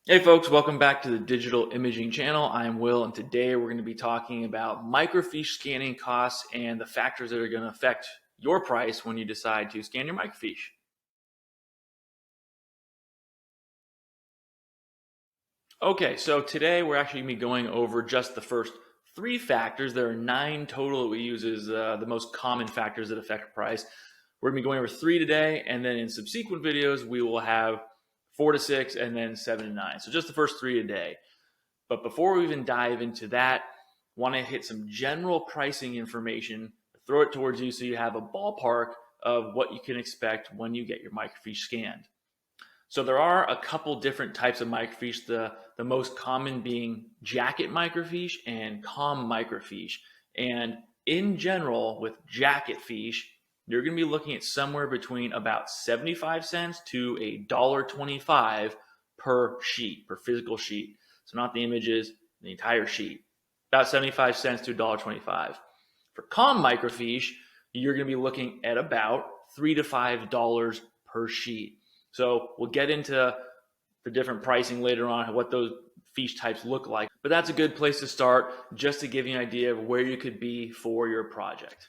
Hey folks, welcome back to the Digital Imaging Channel. I'm Will, and today we're going to be talking about microfiche scanning costs and the factors that are going to affect your price when you decide to scan your microfiche. Okay, so today we're actually going to be going over just the first three factors. There are 9 total that we use as the most common factors that affect price. We're going to be going over 3 today, and then in subsequent videos we will have 4 to 6 and then 7 to 9. So just the first 3 today. But before we even dive into that, want to hit some general pricing information, throw it towards you so you have a ballpark of what you can expect when you get your microfiche scanned. So there are a couple different types of microfiche, the most common being jacket microfiche and com microfiche. And in general, with jacket fiche, you're going to be looking at somewhere between about 75 cents to $1.25 per sheet, per physical sheet. So not the images, the entire sheet. About 75 cents to $1.25. For com microfiche, you're going to be looking at about $3 to $5 per sheet. So we'll get into the different pricing later on, what those fiche types look like. But that's a good place to start just to give you an idea of where you could be for your project.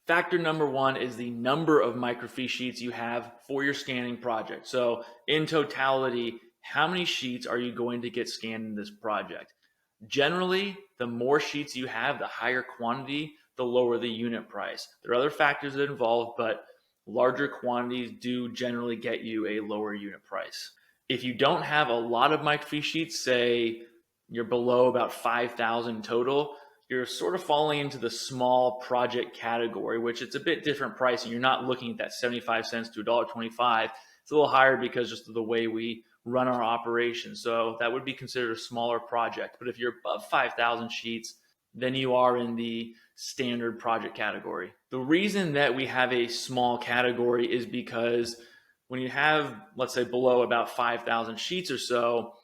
Factor number 1 is the number of microfiche sheets you have for your scanning project. So in totality, how many sheets are you going to get scanned in this project? Generally, the more sheets you have, the higher quantity, the lower the unit price. There are other factors that involve, but larger quantities do generally get you a lower unit price. If you don't have a lot of microfiche sheets, say you're below about 5,000 total, you're sort of falling into the small project category, which it's a bit different pricing. You're not looking at that 75 cents to $1.25. It's a little higher because just of the way we run our operation. So that would be considered a smaller project. But if you're above 5,000 sheets, then you are in the standard project category. The reason that we have a small category is because when you have, let's say, below about 5,000 sheets or so,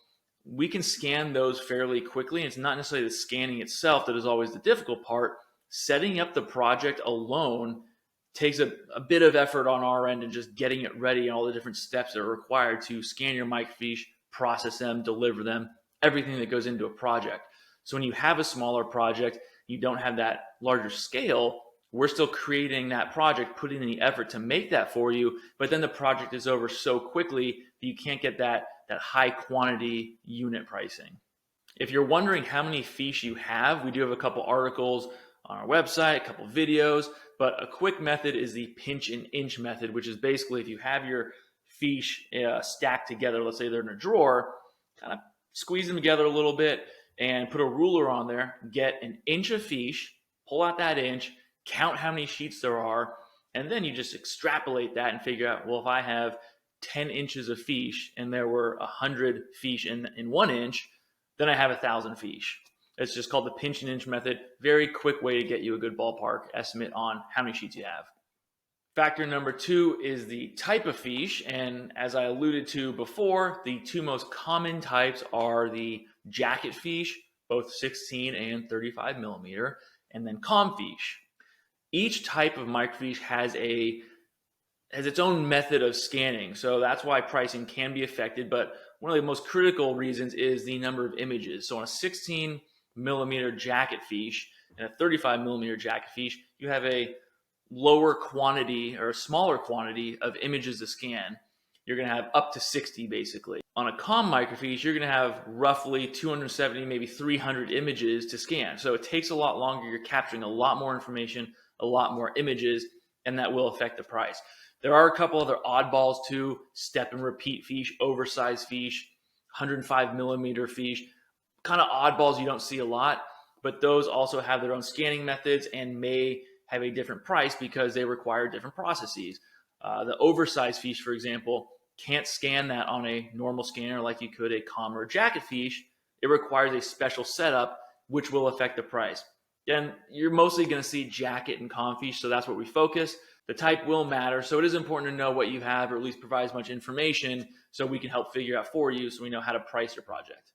we can scan those fairly quickly. And it's not necessarily the scanning itself that is always the difficult part. Setting up the project alone takes a bit of effort on our end and just getting it ready and all the different steps that are required to scan your microfiche, process them, deliver them, everything that goes into a project. So when you have a smaller project, you don't have that larger scale, we're still creating that project, putting in the effort to make that for you, but then the project is over so quickly that you can't get that high quantity unit pricing. If you're wondering how many fiche you have, we do have a couple articles on our website, a couple videos, but a quick method is the pinch and inch method, which is basically if you have your fiche stacked together, let's say they're in a drawer, kind of squeeze them together a little bit and put a ruler on there, get an inch of fiche, pull out that inch, count how many sheets there are, and then you just extrapolate that and figure out, well, if I have 10 inches of fiche and there were 100 fiche in 1 inch, then I have 1,000 fiche. It's just called the pinch and inch method. Very quick way to get you a good ballpark estimate on how many sheets you have. Factor number 2 is the type of fiche. And as I alluded to before, the 2 most common types are the jacket fiche, both 16 and 35 millimeter, and then com fiche. Each type of microfiche has its own method of scanning. So that's why pricing can be affected. But one of the most critical reasons is the number of images. So on a 16 millimeter jacket fiche and a 35 millimeter jacket fiche, you have a lower quantity or a smaller quantity of images to scan. You're going to have up to 60 basically. On a com microfiche, you're going to have roughly 270, maybe 300 images to scan. So it takes a lot longer. You're capturing a lot more information, a lot more images, and that will affect the price. There are a couple other oddballs too: step and repeat fiche, oversized fiche, 105 millimeter fiche. Kind of oddballs you don't see a lot, but those also have their own scanning methods and may have a different price because they require different processes. The oversized fiche, for example, can't scan that on a normal scanner like you could a com or jacket fiche. It requires a special setup, which will affect the price. And you're mostly going to see jacket and com fiche, so that's where we focus. The type will matter, so it is important to know what you have, or at least provide as much information so we can help figure out for you so we know how to price your project.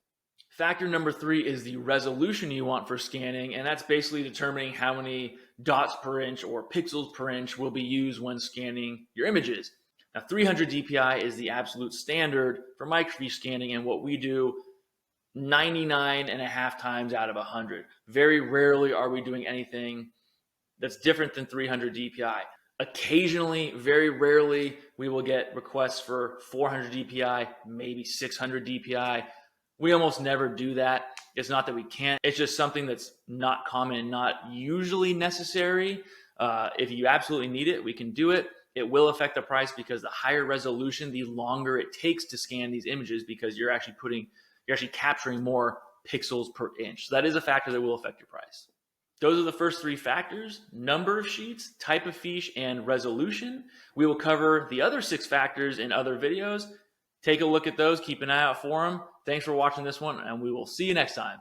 Factor number 3 is the resolution you want for scanning, and that's basically determining how many dots per inch or pixels per inch will be used when scanning your images. Now, 300 DPI is the absolute standard for microfiche scanning, and what we do 99.5 times out of 100. Very rarely are we doing anything that's different than 300 DPI. Occasionally, very rarely, we will get requests for 400 DPI, maybe 600 DPI. We almost never do that. It's not that we can't. It's just something that's not common and not usually necessary. If you absolutely need it, we can do it. It will affect the price because the higher resolution, the longer it takes to scan these images, because you're actually capturing more pixels per inch. So that is a factor that will affect your price. Those are the first three factors: number of sheets, type of fiche, and resolution. We will cover the other 6 factors in other videos. Take a look at those. Keep an eye out for them. Thanks for watching this one, and we will see you next time.